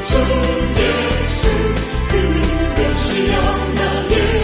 주 예수 그는 메시아 나의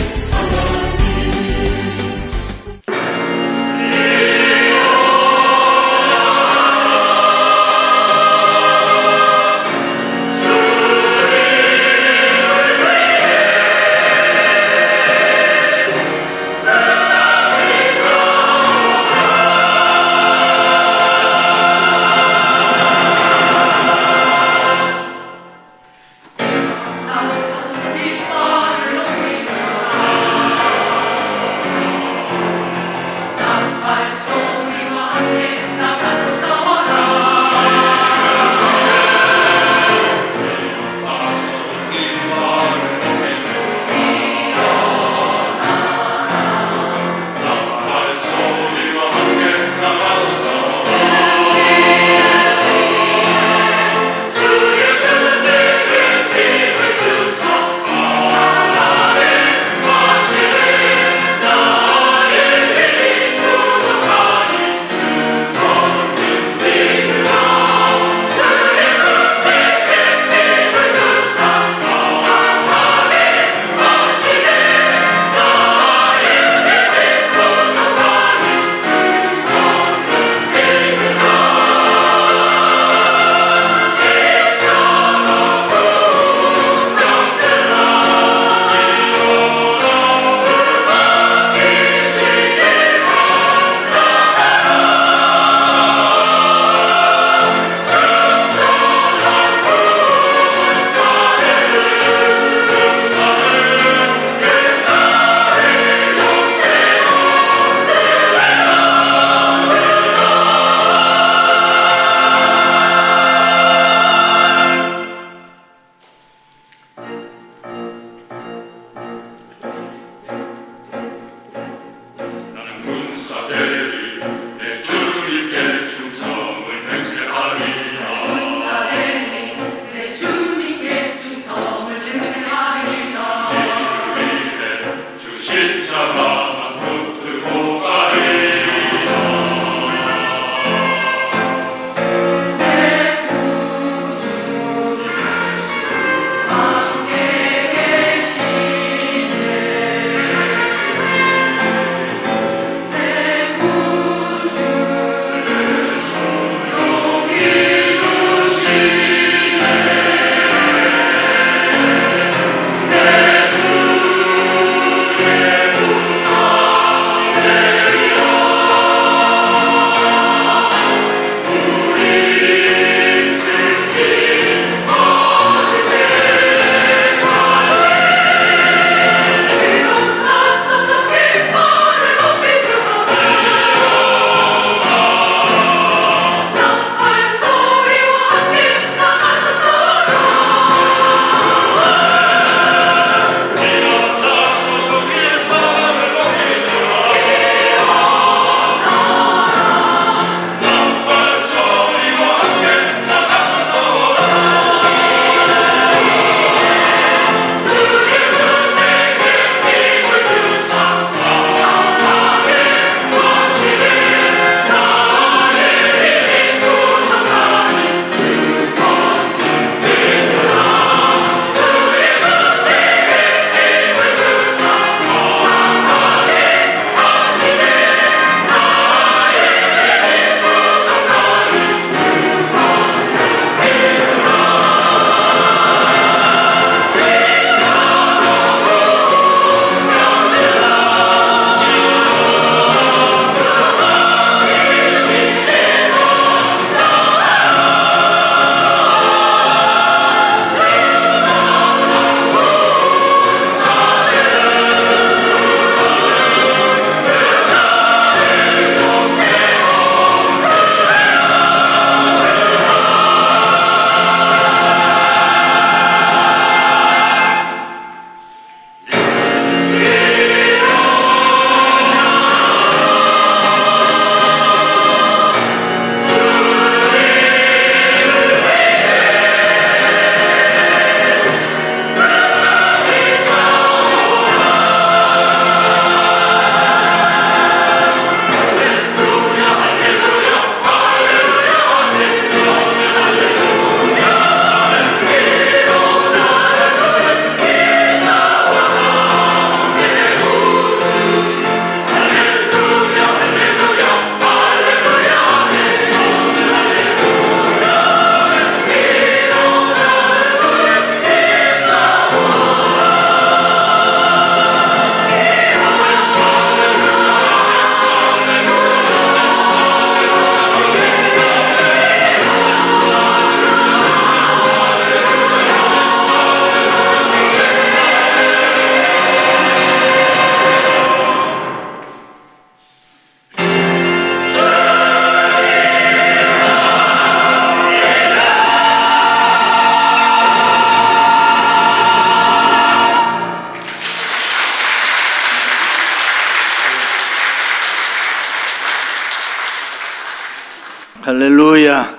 할렐루야.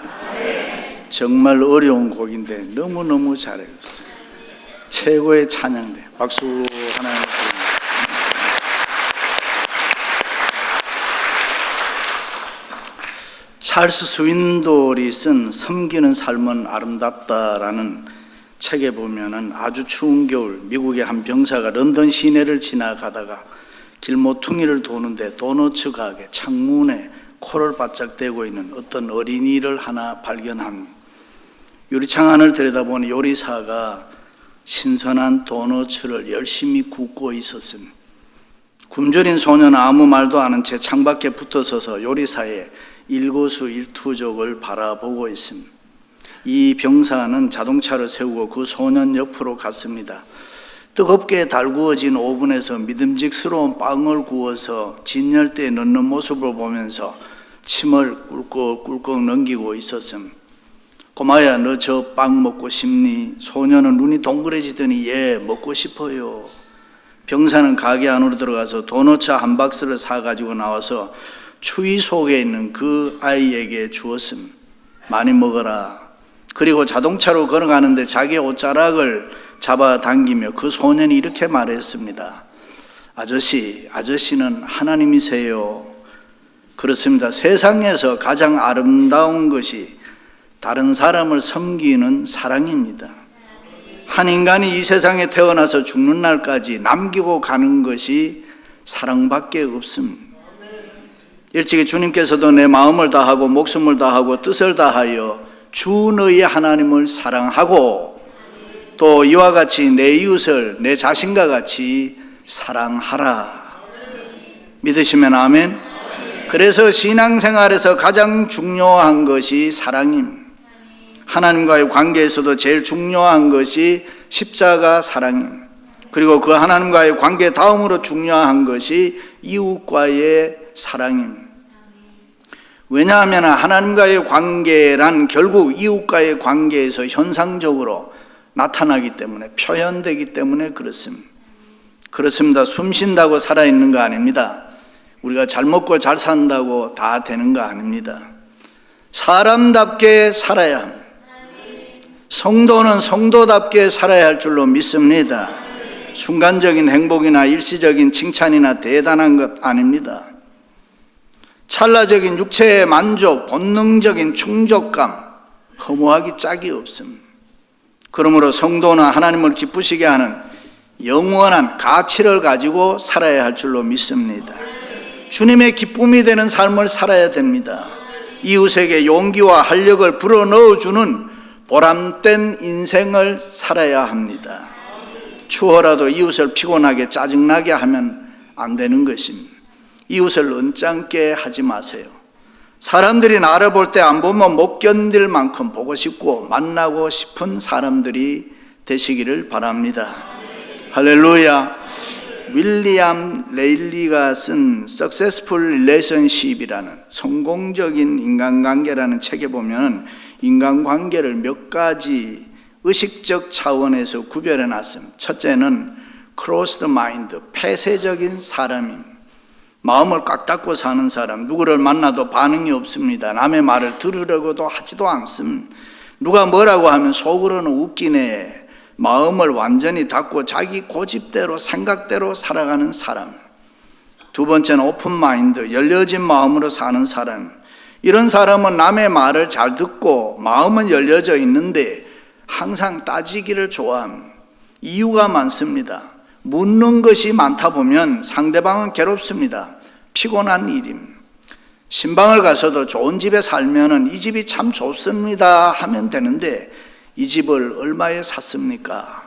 정말 어려운 곡인데 너무너무 잘해줬어요. 최고의 찬양대. 박수 하나 드립니다. 찰스 스윈돌이 쓴 섬기는 삶은 아름답다라는 책에 보면은 아주 추운 겨울 미국의 한 병사가 런던 시내를 지나가다가 길모퉁이를 도는데 도너츠 가게 창문에 코를 바짝 대고 있는 어떤 어린이를 하나 발견합니다. 유리창 안을 들여다보니 요리사가 신선한 도너츠를 열심히 굽고 있었습니다. 굶주린 소녀는 아무 말도 안 한 채 창밖에 붙어서서 요리사의 일거수일투족을 바라보고 있습니다. 이 병사는 자동차를 세우고 그 소년 옆으로 갔습니다. 뜨겁게 달구어진 오븐에서 믿음직스러운 빵을 구워서 진열대에 넣는 모습을 보면서 침을 꿀꺽꿀꺽 넘기고 있었음. 꼬마야, 너 저 빵 먹고 싶니? 소녀는 눈이 동그래지더니 예, 먹고 싶어요. 병사는 가게 안으로 들어가서 도너츠 한 박스를 사가지고 나와서 추위 속에 있는 그 아이에게 주었음. 많이 먹어라. 그리고 자동차로 걸어가는데 자기 옷자락을 잡아당기며 그 소년이 이렇게 말했습니다. 아저씨는 하나님이세요. 그렇습니다. 세상에서 가장 아름다운 것이 다른 사람을 섬기는 사랑입니다. 한 인간이 이 세상에 태어나서 죽는 날까지 남기고 가는 것이 사랑밖에 없습니다. 일찍이 주님께서도 내 마음을 다하고 목숨을 다하고 뜻을 다하여 주 너희 하나님을 사랑하고 또 이와 같이 내 이웃을 내 자신과 같이 사랑하라. 믿으시면 아멘. 그래서 신앙생활에서 가장 중요한 것이 사랑입니다. 하나님과의 관계에서도 제일 중요한 것이 십자가 사랑입니다. 그리고 그 하나님과의 관계 다음으로 중요한 것이 이웃과의 사랑입니다. 왜냐하면 하나님과의 관계란 결국 이웃과의 관계에서 현상적으로 나타나기 때문에, 표현되기 때문에 그렇습니다. 숨 쉰다고 살아있는 거 아닙니다. 우리가 잘 먹고 잘 산다고 다 되는 거 아닙니다. 사람답게 살아야 합니다. 성도는 성도답게 살아야 할 줄로 믿습니다. 순간적인 행복이나 일시적인 칭찬이나 대단한 것 아닙니다. 찰나적인 육체의 만족, 본능적인 충족감, 허무하기 짝이 없습니다. 그러므로 성도는 하나님을 기쁘시게 하는 영원한 가치를 가지고 살아야 할 줄로 믿습니다. 주님의 기쁨이 되는 삶을 살아야 됩니다. 이웃에게 용기와 활력을 불어넣어주는 보람된 인생을 살아야 합니다. 추워라도 이웃을 피곤하게 짜증나게 하면 안 되는 것입니다. 이웃을 언짢게 하지 마세요. 사람들이 나를 볼 때 안 보면 못 견딜 만큼 보고 싶고 만나고 싶은 사람들이 되시기를 바랍니다. 할렐루야. 윌리엄 레일리가 쓴 Successful Relationship이라는 성공적인 인간관계라는 책에 보면 인간관계를 몇 가지 의식적 차원에서 구별해 놨습니다. 첫째는 Closed Mind, 폐쇄적인 사람입니다. 마음을 꽉 닫고 사는 사람, 누구를 만나도 반응이 없습니다. 남의 말을 들으려고도 하지도 않습니다. 누가 뭐라고 하면 속으로는 웃기네. 마음을 완전히 닫고 자기 고집대로 생각대로 살아가는 사람. 두 번째는 오픈 마인드, 열려진 마음으로 사는 사람. 이런 사람은 남의 말을 잘 듣고 마음은 열려져 있는데 항상 따지기를 좋아합니다. 이유가 많습니다. 묻는 것이 많다 보면 상대방은 괴롭습니다. 피곤한 일입니다. 신방을 가서도 좋은 집에 살면은 이 집이 참 좋습니다 하면 되는데 이 집을 얼마에 샀습니까?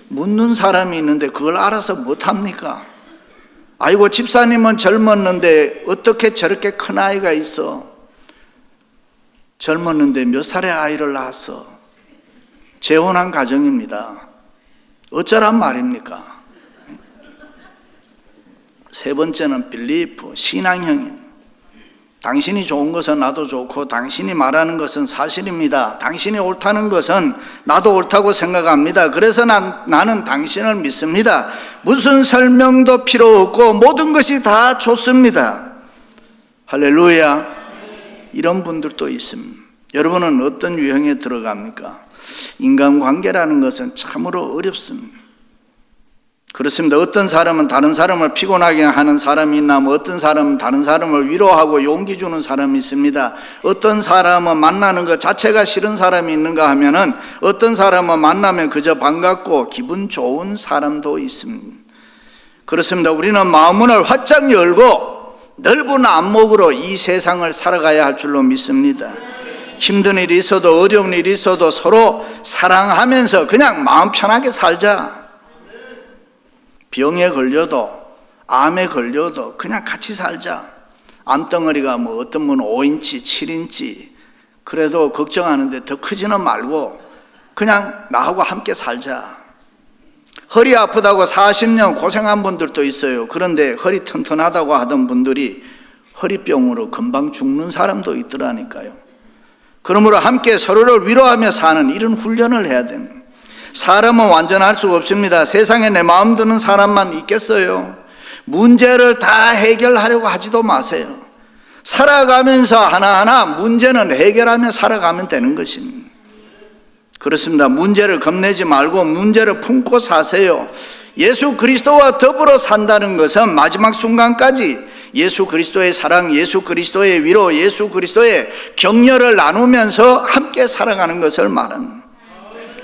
묻는 사람이 있는데 그걸 알아서 못합니까? 아이고, 집사님은 젊었는데 어떻게 저렇게 큰 아이가 있어? 젊었는데 몇 살의 아이를 낳았어? 재혼한 가정입니다. 어쩌란 말입니까? 세 번째는 빌리프, 신앙형입니다. 당신이 좋은 것은 나도 좋고 당신이 말하는 것은 사실입니다. 당신이 옳다는 것은 나도 옳다고 생각합니다. 그래서 나는 당신을 믿습니다. 무슨 설명도 필요 없고 모든 것이 다 좋습니다. 할렐루야. 이런 분들도 있습니다. 여러분은 어떤 유형에 들어갑니까? 인간관계라는 것은 참으로 어렵습니다. 그렇습니다. 어떤 사람은 다른 사람을 피곤하게 하는 사람이 있나, 어떤 사람은 다른 사람을 위로하고 용기 주는 사람이 있습니다. 어떤 사람은 만나는 것 자체가 싫은 사람이 있는가 하면은 어떤 사람은 만나면 그저 반갑고 기분 좋은 사람도 있습니다. 그렇습니다. 우리는 마음문을 활짝 열고 넓은 안목으로 이 세상을 살아가야 할 줄로 믿습니다. 힘든 일이 있어도 어려운 일이 있어도 서로 사랑하면서 그냥 마음 편하게 살자. 병에 걸려도 암에 걸려도 그냥 같이 살자. 암덩어리가 뭐 어떤 분은 5인치 7인치 그래도 걱정하는데 더 크지는 말고 그냥 나하고 함께 살자. 허리 아프다고 40년 고생한 분들도 있어요. 그런데 허리 튼튼하다고 하던 분들이 허리병으로 금방 죽는 사람도 있더라니까요. 그러므로 함께 서로를 위로하며 사는 이런 훈련을 해야 됩니다. 사람은 완전할 수가 없습니다. 세상에 내 마음 드는 사람만 있겠어요? 문제를 다 해결하려고 하지도 마세요. 살아가면서 하나하나 문제는 해결하며 살아가면 되는 것입니다. 그렇습니다. 문제를 겁내지 말고 문제를 품고 사세요. 예수 그리스도와 더불어 산다는 것은 마지막 순간까지 예수 그리스도의 사랑, 예수 그리스도의 위로, 예수 그리스도의 격려를 나누면서 함께 살아가는 것을 말합니다.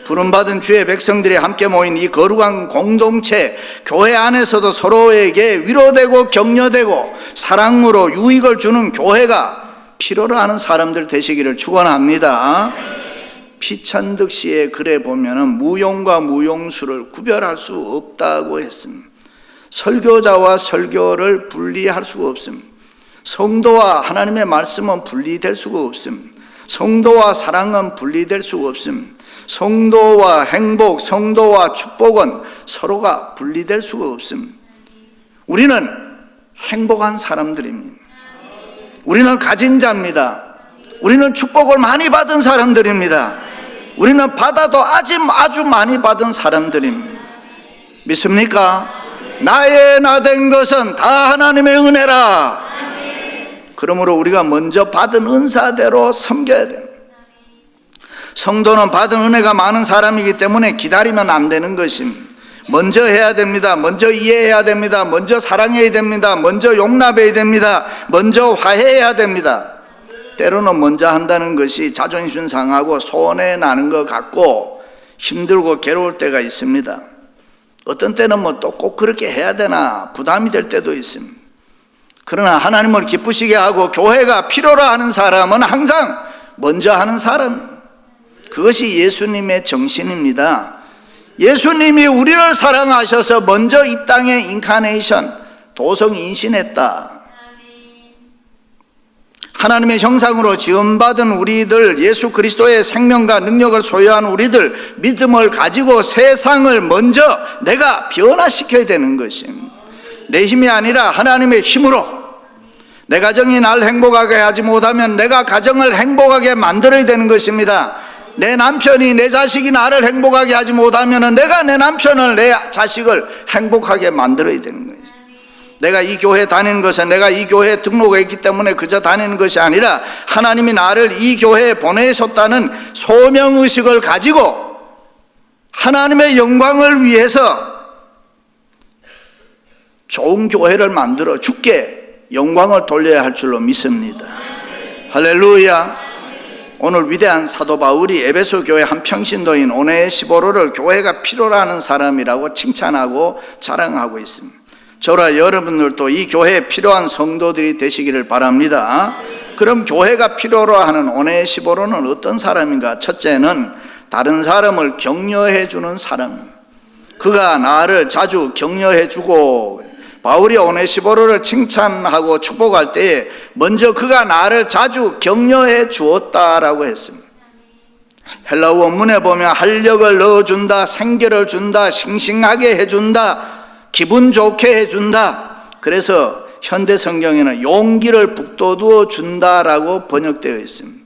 부름받은 주의 백성들이 함께 모인 이 거룩한 공동체, 교회 안에서도 서로에게 위로되고 격려되고 사랑으로 유익을 주는 교회가 필요로 하는 사람들 되시기를 축원합니다. 피천득 씨의 글에 보면은 무용과 무용수를 구별할 수 없다고 했습니다. 설교자와 설교를 분리할 수가 없습니다. 성도와 하나님의 말씀은 분리될 수가 없습니다. 성도와 사랑은 분리될 수가 없습니다. 성도와 행복, 성도와 축복은 서로가 분리될 수가 없습니다. 우리는 행복한 사람들입니다. 우리는 가진 자입니다. 우리는 축복을 많이 받은 사람들입니다. 우리는 받아도 아주 많이 받은 사람들입니다. 믿습니까? 나의 나된 것은 다 하나님의 은혜라. 그러므로 우리가 먼저 받은 은사대로 섬겨야 됩니다. 성도는 받은 은혜가 많은 사람이기 때문에 기다리면 안 되는 것입니다. 먼저 해야 됩니다. 먼저 이해해야 됩니다. 먼저 사랑해야 됩니다. 먼저 용납해야 됩니다. 먼저 화해해야 됩니다. 때로는 먼저 한다는 것이 자존심 상하고 손해 나는 것 같고 힘들고 괴로울 때가 있습니다. 어떤 때는 뭐 또 꼭 그렇게 해야 되나 부담이 될 때도 있습니다. 그러나 하나님을 기쁘시게 하고 교회가 필요로 하는 사람은 항상 먼저 하는 사람, 그것이 예수님의 정신입니다. 예수님이 우리를 사랑하셔서 먼저 이 땅에 인카네이션, 도성인신했다. 하나님의 형상으로 지음받은 우리들, 예수 그리스도의 생명과 능력을 소유한 우리들, 믿음을 가지고 세상을 먼저 내가 변화시켜야 되는 것입니다. 내 힘이 아니라 하나님의 힘으로. 내 가정이 날 행복하게 하지 못하면 내가 가정을 행복하게 만들어야 되는 것입니다. 내 남편이, 내 자식이 나를 행복하게 하지 못하면 내가 내 남편을, 내 자식을 행복하게 만들어야 되는 거예요. 내가 이 교회 다니는 것은 내가 이 교회에 등록했기 때문에 그저 다니는 것이 아니라 하나님이 나를 이 교회에 보내셨다는 소명의식을 가지고 하나님의 영광을 위해서 좋은 교회를 만들어 주께 영광을 돌려야 할 줄로 믿습니다. 할렐루야. 오늘 위대한 사도 바울이 에베소 교회 한 평신도인 오네시보로를 교회가 필요로 하는 사람이라고 칭찬하고 자랑하고 있습니다. 저와 여러분들도 이 교회에 필요한 성도들이 되시기를 바랍니다. 그럼 교회가 필요로 하는 오네시보로는 어떤 사람인가? 첫째는 다른 사람을 격려해 주는 사람. 그가 나를 자주 격려해 주고, 바울이 오네시보로를 칭찬하고 축복할 때에 먼저 그가 나를 자주 격려해 주었다라고 했습니다. 헬라어 원문에 보면 활력을 넣어준다, 생기를 준다, 싱싱하게 해준다, 기분 좋게 해준다. 그래서 현대 성경에는 용기를 북돋워 준다라고 번역되어 있습니다.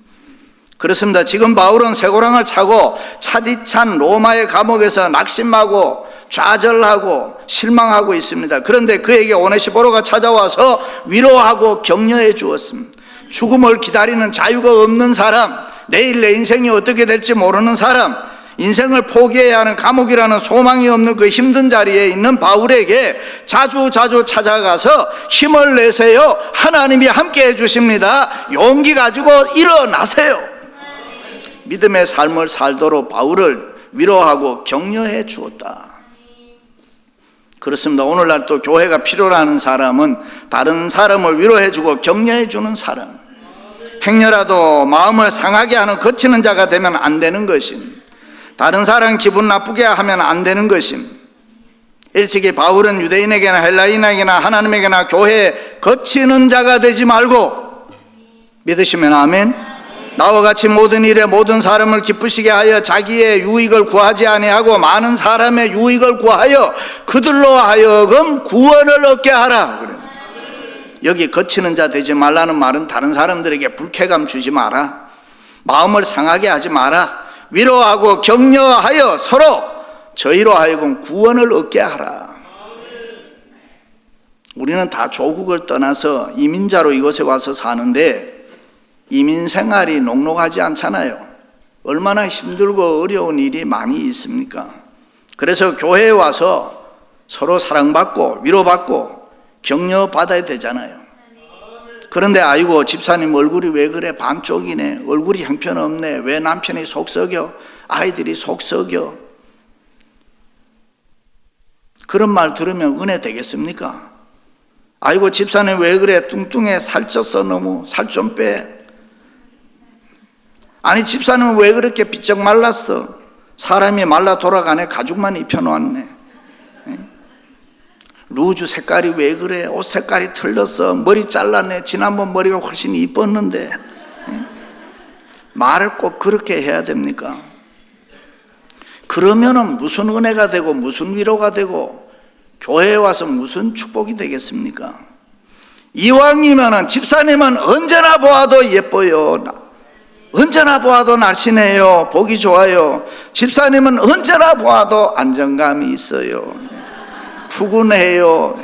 그렇습니다. 지금 바울은 쇠고랑을 차고 차디찬 로마의 감옥에서 낙심하고 좌절하고 실망하고 있습니다. 그런데 그에게 오네시보로가 찾아와서 위로하고 격려해 주었습니다. 죽음을 기다리는 자유가 없는 사람, 내일 내 인생이 어떻게 될지 모르는 사람, 인생을 포기해야 하는 감옥이라는 소망이 없는 그 힘든 자리에 있는 바울에게 자주 찾아가서 힘을 내세요. 하나님이 함께 해주십니다. 용기 가지고 일어나세요. 믿음의 삶을 살도록 바울을 위로하고 격려해 주었다. 그렇습니다. 오늘날 또 교회가 필요로 하는 사람은 다른 사람을 위로해 주고 격려해 주는 사람, 행여라도 마음을 상하게 하는 거치는 자가 되면 안 되는 것입니다. 다른 사람 기분 나쁘게 하면 안 되는 것입니다. 일찍이 바울은 유대인에게나 헬라인에게나 하나님에게나 교회에 거치는 자가 되지 말고, 믿으시면 아멘. 나와 같이 모든 일에 모든 사람을 기쁘시게 하여 자기의 유익을 구하지 아니하고 많은 사람의 유익을 구하여 그들로 하여금 구원을 얻게 하라. 그래요. 여기 거치는 자 되지 말라는 말은 다른 사람들에게 불쾌감 주지 마라, 마음을 상하게 하지 마라, 위로하고 격려하여 서로 저희로 하여금 구원을 얻게 하라. 우리는 다 조국을 떠나서 이민자로 이곳에 와서 사는데 이민 생활이 녹록하지 않잖아요. 얼마나 힘들고 어려운 일이 많이 있습니까? 그래서 교회에 와서 서로 사랑받고 위로받고 격려받아야 되잖아요. 그런데 아이고 집사님 얼굴이 왜 그래, 반쪽이네, 얼굴이 형편없네, 왜 남편이 속썩여, 아이들이 속썩여, 그런 말 들으면 은혜 되겠습니까? 아이고 집사님 왜 그래, 뚱뚱해, 살쪘어, 너무 살 좀 빼. 아니 집사님은 왜 그렇게 비쩍 말랐어, 사람이 말라 돌아가네, 가죽만 입혀놓았네. 루즈 색깔이 왜 그래, 옷 색깔이 틀렸어, 머리 잘랐네, 지난번 머리가 훨씬 이뻤는데. 말을 꼭 그렇게 해야 됩니까? 그러면은 무슨 은혜가 되고 무슨 위로가 되고 교회에 와서 무슨 축복이 되겠습니까? 이왕이면은 집사님은 언제나 보아도 예뻐요, 언제나 보아도 날씬해요, 보기 좋아요, 집사님은 언제나 보아도 안정감이 있어요, 푸근해요,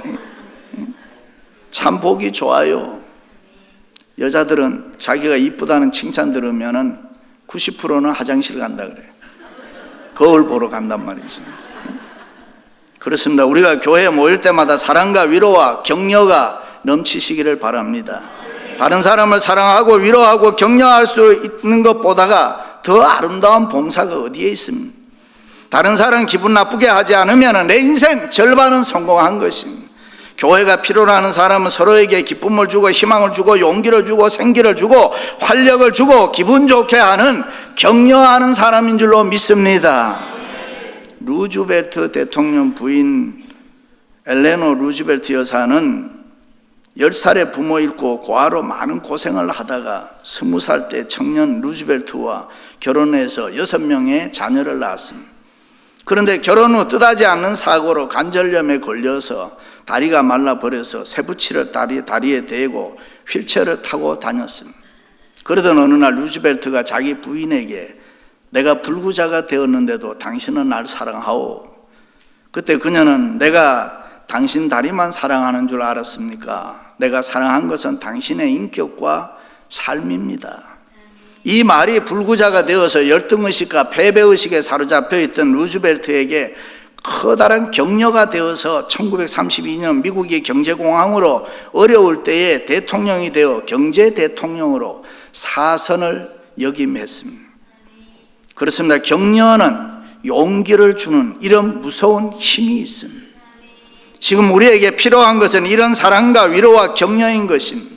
참 보기 좋아요. 여자들은 자기가 이쁘다는 칭찬 들으면은 90%는 화장실 간다 그래요. 거울 보러 간단 말이죠. 그렇습니다. 우리가 교회에 모일 때마다 사랑과 위로와 격려가 넘치시기를 바랍니다. 다른 사람을 사랑하고 위로하고 격려할 수 있는 것보다가 더 아름다운 봉사가 어디에 있습니까? 다른 사람 기분 나쁘게 하지 않으면 내 인생 절반은 성공한 것입니다. 교회가 필요로 하는 사람은 서로에게 기쁨을 주고 희망을 주고 용기를 주고 생기를 주고 활력을 주고 기분 좋게 하는 격려하는 사람인 줄로 믿습니다. 루즈벨트 대통령 부인 엘레노 루즈벨트 여사는 10살에 부모 잃고 고아로 많은 고생을 하다가 20살 때 청년 루즈벨트와 결혼해서 6명의 자녀를 낳았습니다. 그런데 결혼 후 뜻하지 않는 사고로 관절염에 걸려서 다리가 말라버려서 쇠붙이를 다리에 대고 휠체어를 타고 다녔습니다. 그러던 어느 날 루즈벨트가 자기 부인에게 내가 불구자가 되었는데도 당신은 날 사랑하오. 그때 그녀는 내가 당신 다리만 사랑하는 줄 알았습니까? 내가 사랑한 것은 당신의 인격과 삶입니다. 이 말이 불구자가 되어서 열등의식과 패배의식에 사로잡혀 있던 루즈벨트에게 커다란 격려가 되어서 1932년 미국이 경제공황으로 어려울 때에 대통령이 되어 경제대통령으로 사선을 역임했습니다. 그렇습니다. 격려는 용기를 주는 이런 무서운 힘이 있습니다. 지금 우리에게 필요한 것은 이런 사랑과 위로와 격려인 것입니다.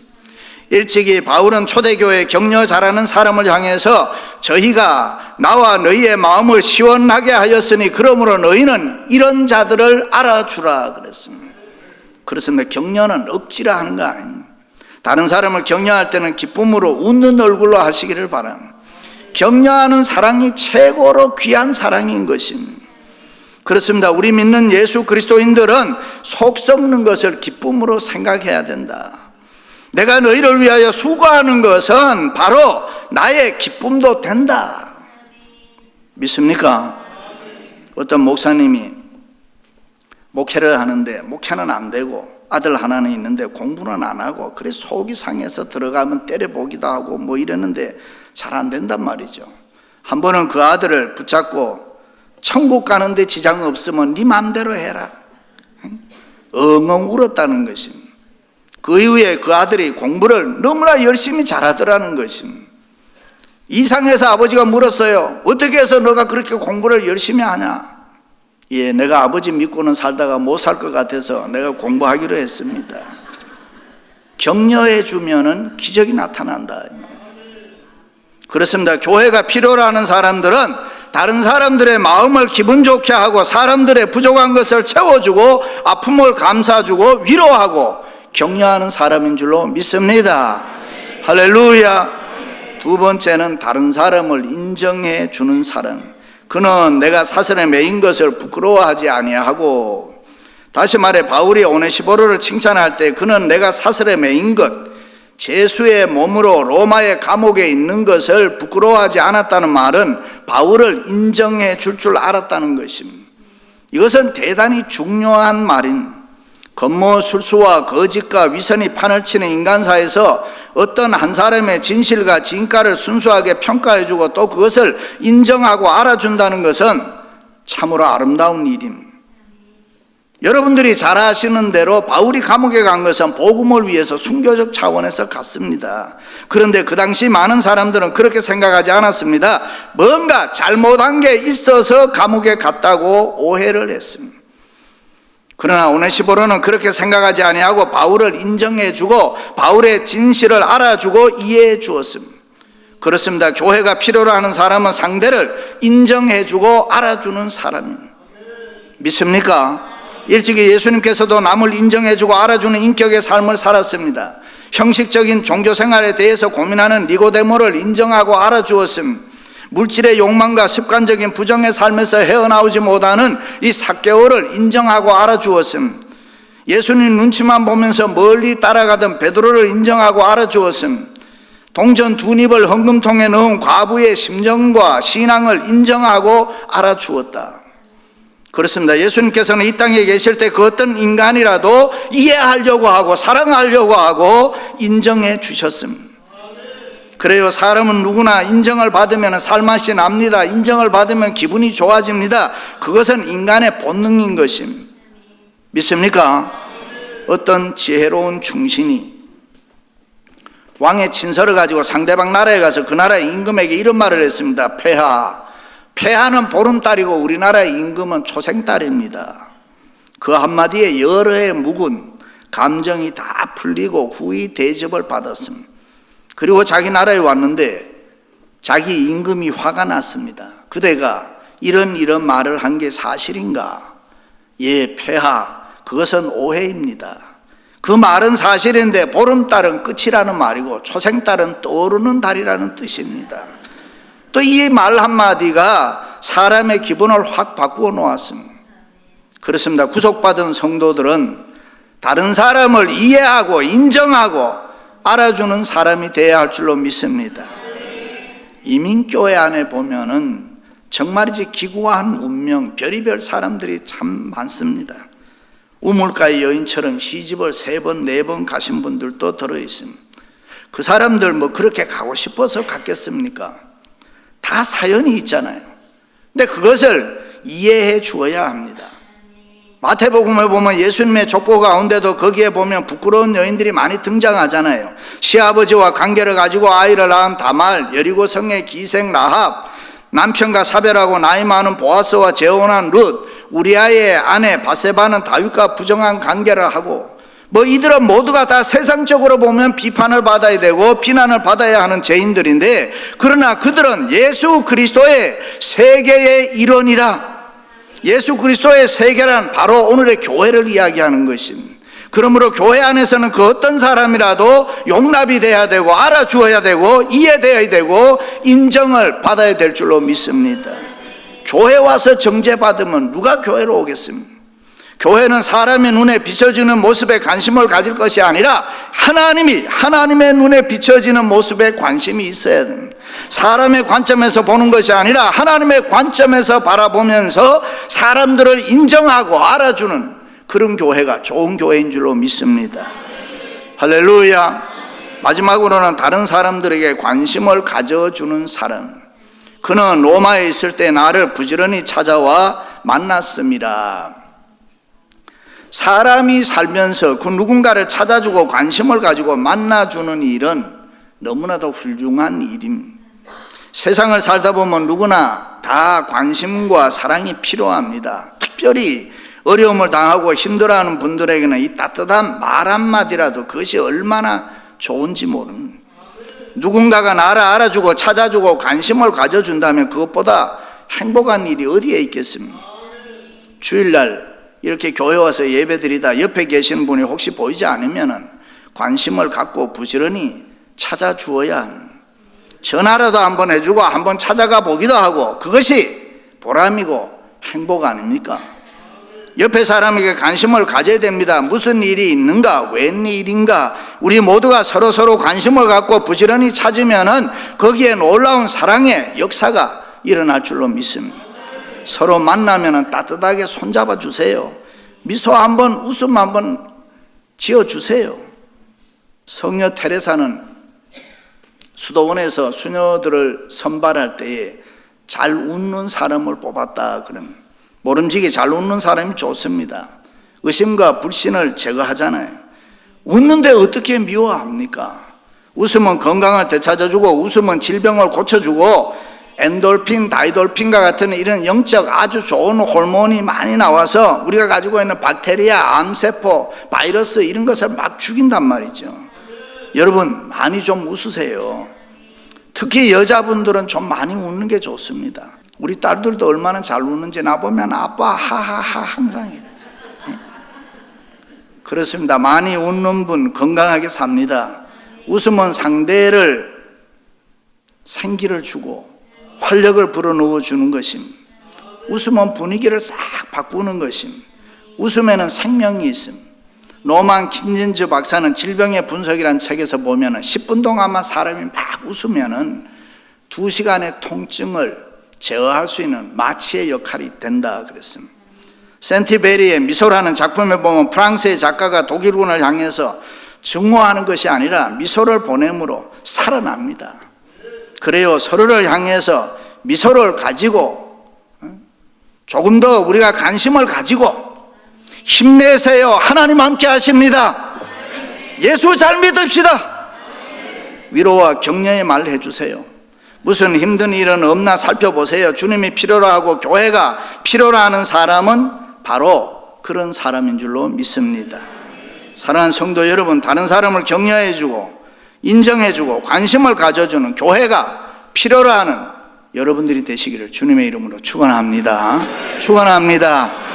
일찍이 바울은 초대교회 격려 잘하는 사람을 향해서 저희가 나와 너희의 마음을 시원하게 하였으니 그러므로 너희는 이런 자들을 알아주라 그랬습니다. 그렇습니다. 격려는 억지로 하는 거 아닙니다. 다른 사람을 격려할 때는 기쁨으로 웃는 얼굴로 하시기를 바랍니다. 격려하는 사랑이 최고로 귀한 사랑인 것입니다. 그렇습니다. 우리 믿는 예수 그리스도인들은 속 썩는 것을 기쁨으로 생각해야 된다. 내가 너희를 위하여 수고하는 것은 바로 나의 기쁨도 된다. 믿습니까? 어떤 목사님이 목회를 하는데 목회는 안 되고 아들 하나는 있는데 공부는 안 하고 그래 속이 상해서 들어가면 때려보기도 하고 뭐 이랬는데 잘 안 된단 말이죠. 한 번은 그 아들을 붙잡고 천국 가는데 지장 없으면 네 맘대로 해라, 엉엉 울었다는 것입니다. 그 이후에 그 아들이 공부를 너무나 열심히 잘하더라는 것입니다. 이상해서 아버지가 물었어요. 어떻게 해서 너가 그렇게 공부를 열심히 하냐? 예, 내가 아버지 믿고는 살다가 못 살 것 같아서 내가 공부하기로 했습니다. 격려해 주면은 기적이 나타난다. 그렇습니다. 교회가 필요로 하는 사람들은 다른 사람들의 마음을 기분 좋게 하고 사람들의 부족한 것을 채워주고 아픔을 감싸주고 위로하고 격려하는 사람인 줄로 믿습니다. 할렐루야. 두 번째는 다른 사람을 인정해 주는 사람. 그는 내가 사슬에 매인 것을 부끄러워하지 아니하고, 다시 말해 바울이 오네시포로를 칭찬할 때 그는 내가 사슬에 매인 것, 제수의 몸으로 로마의 감옥에 있는 것을 부끄러워하지 않았다는 말은 바울을 인정해 줄 알았다는 것입니다. 이것은 대단히 중요한 말입니다. 겉모술수와 거짓과 위선이 판을 치는 인간사에서 어떤 한 사람의 진실과 진가를 순수하게 평가해주고 또 그것을 인정하고 알아준다는 것은 참으로 아름다운 일입니다. 여러분들이 잘 아시는 대로 바울이 감옥에 간 것은 복음을 위해서 순교적 차원에서 갔습니다. 그런데 그 당시 많은 사람들은 그렇게 생각하지 않았습니다. 뭔가 잘못한 게 있어서 감옥에 갔다고 오해를 했습니다. 그러나 오네시포로는 그렇게 생각하지 아니하고 바울을 인정해주고 바울의 진실을 알아주고 이해해 주었습니다. 그렇습니다. 교회가 필요로 하는 사람은 상대를 인정해주고 알아주는 사람입니다. 믿습니까? 일찍이 예수님께서도 남을 인정해주고 알아주는 인격의 삶을 살았습니다. 형식적인 종교생활에 대해서 고민하는 니고데모를 인정하고 알아주었습니다. 물질의 욕망과 습관적인 부정의 삶에서 헤어나오지 못하는 이 삭개오를 인정하고 알아주었음. 예수님 눈치만 보면서 멀리 따라가던 베드로를 인정하고 알아주었음. 동전 2닙을 헌금통에 넣은 과부의 심정과 신앙을 인정하고 알아주었다. 그렇습니다. 예수님께서는 이 땅에 계실 때 그 어떤 인간이라도 이해하려고 하고 사랑하려고 하고 인정해 주셨습니다. 그래요. 사람은 누구나 인정을 받으면 살맛이 납니다. 인정을 받으면 기분이 좋아집니다. 그것은 인간의 본능인 것입니다. 믿습니까? 어떤 지혜로운 충신이 왕의 친서를 가지고 상대방 나라에 가서 그 나라의 임금에게 이런 말을 했습니다. 폐하는 보름달이고 우리나라의 임금은 초생달입니다. 그 한마디에 여러 해 묵은 감정이 다 풀리고 후히 대접을 받았습니다. 그리고 자기 나라에 왔는데 자기 임금이 화가 났습니다. 그대가 이런 말을 한 게 사실인가? 예, 폐하, 그것은 오해입니다. 그 말은 사실인데 보름달은 끝이라는 말이고 초생달은 떠오르는 달이라는 뜻입니다. 또 이 말 한마디가 사람의 기분을 확 바꾸어 놓았습니다. 그렇습니다. 구속받은 성도들은 다른 사람을 이해하고 인정하고 알아주는 사람이 되어야 할 줄로 믿습니다. 이민교회 안에 보면은 정말이지 기구한 운명, 별의별 사람들이 참 많습니다. 우물가의 여인처럼 시집을 3번, 4번 가신 분들도 들어있습니다. 그 사람들 뭐 그렇게 가고 싶어서 갔겠습니까? 다 사연이 있잖아요. 근데 그것을 이해해 주어야 합니다. 마태복음에 보면 예수님의 족보 가운데도 거기에 보면 부끄러운 여인들이 많이 등장하잖아요. 시아버지와 관계를 가지고 아이를 낳은 다말, 여리고 성의 기생 라합, 남편과 사별하고 나이 많은 보아스와 재혼한 룻, 우리아의 아내 바세바는 다윗과 부정한 관계를 하고, 뭐 이들은 모두가 다 세상적으로 보면 비판을 받아야 되고 비난을 받아야 하는 죄인들인데, 그러나 그들은 예수 그리스도의 세계의 일원이라. 예수 그리스도의 세계란 바로 오늘의 교회를 이야기하는 것입니다. 그러므로 교회 안에서는 그 어떤 사람이라도 용납이 돼야 되고 알아주어야 되고 이해되어야 되고 인정을 받아야 될 줄로 믿습니다. 교회 와서 정죄받으면 누가 교회로 오겠습니까? 교회는 사람의 눈에 비춰지는 모습에 관심을 가질 것이 아니라 하나님의 눈에 비춰지는 모습에 관심이 있어야 됩니다. 사람의 관점에서 보는 것이 아니라 하나님의 관점에서 바라보면서 사람들을 인정하고 알아주는 그런 교회가 좋은 교회인 줄로 믿습니다. 할렐루야. 마지막으로는 다른 사람들에게 관심을 가져주는 사람. 그는 로마에 있을 때 나를 부지런히 찾아와 만났습니다. 사람이 살면서 그 누군가를 찾아주고 관심을 가지고 만나주는 일은 너무나도 훌륭한 일입니다. 세상을 살다 보면 누구나 다 관심과 사랑이 필요합니다. 특별히 어려움을 당하고 힘들어하는 분들에게는 이 따뜻한 말 한마디라도 그것이 얼마나 좋은지 모릅니다. 누군가가 나를 알아주고 찾아주고 관심을 가져준다면 그것보다 행복한 일이 어디에 있겠습니까? 주일날 이렇게 교회 와서 예배드리다 옆에 계시는 분이 혹시 보이지 않으면 관심을 갖고 부지런히 찾아주어야 합니다. 전화라도 한번 해주고 한번 찾아가 보기도 하고 그것이 보람이고 행복 아닙니까? 옆에 사람에게 관심을 가져야 됩니다. 무슨 일이 있는가? 웬일인가? 우리 모두가 서로 관심을 갖고 부지런히 찾으면은 거기에 놀라운 사랑의 역사가 일어날 줄로 믿습니다. 서로 만나면은 따뜻하게 손잡아 주세요. 미소 한번, 웃음 한번 지어 주세요. 성녀 테레사는 수도원에서 수녀들을 선발할 때에 잘 웃는 사람을 뽑았다 그러면 모름지기 잘 웃는 사람이 좋습니다. 의심과 불신을 제거하잖아요. 웃는데 어떻게 미워합니까? 웃으면 건강을 되찾아주고 웃으면 질병을 고쳐주고 엔돌핀, 다이돌핀과 같은 이런 영적 아주 좋은 호르몬이 많이 나와서 우리가 가지고 있는 박테리아, 암세포, 바이러스 이런 것을 막 죽인단 말이죠. 여러분 많이 좀 웃으세요. 특히 여자분들은 좀 많이 웃는 게 좋습니다. 우리 딸들도 얼마나 잘 웃는지 나보면 아빠 하하하 항상 이래. 그렇습니다. 많이 웃는 분 건강하게 삽니다. 웃으면 상대를 생기를 주고 활력을 불어넣어 주는 것입니다. 웃으면 분위기를 싹 바꾸는 것입니다. 웃으면 생명이 있습니다. 노만 킨진즈 박사는 질병의 분석이라는 책에서 보면 10분 동안만 사람이 막 웃으면 2시간의 통증을 제어할 수 있는 마취의 역할이 된다 그랬습니다. 센티베리의 미소라는 작품에 보면 프랑스의 작가가 독일군을 향해서 증오하는 것이 아니라 미소를 보냄으로 살아납니다. 그래요. 서로를 향해서 미소를 가지고 조금 더 우리가 관심을 가지고 힘내세요. 하나님 함께 하십니다. 예수 잘 믿읍시다. 위로와 격려의 말을 해주세요. 무슨 힘든 일은 없나 살펴보세요. 주님이 필요로 하고 교회가 필요로 하는 사람은 바로 그런 사람인 줄로 믿습니다. 사랑하는 성도 여러분, 다른 사람을 격려해주고 인정해주고 관심을 가져주는 교회가 필요로 하는 여러분들이 되시기를 주님의 이름으로 축원합니다. 축원합니다.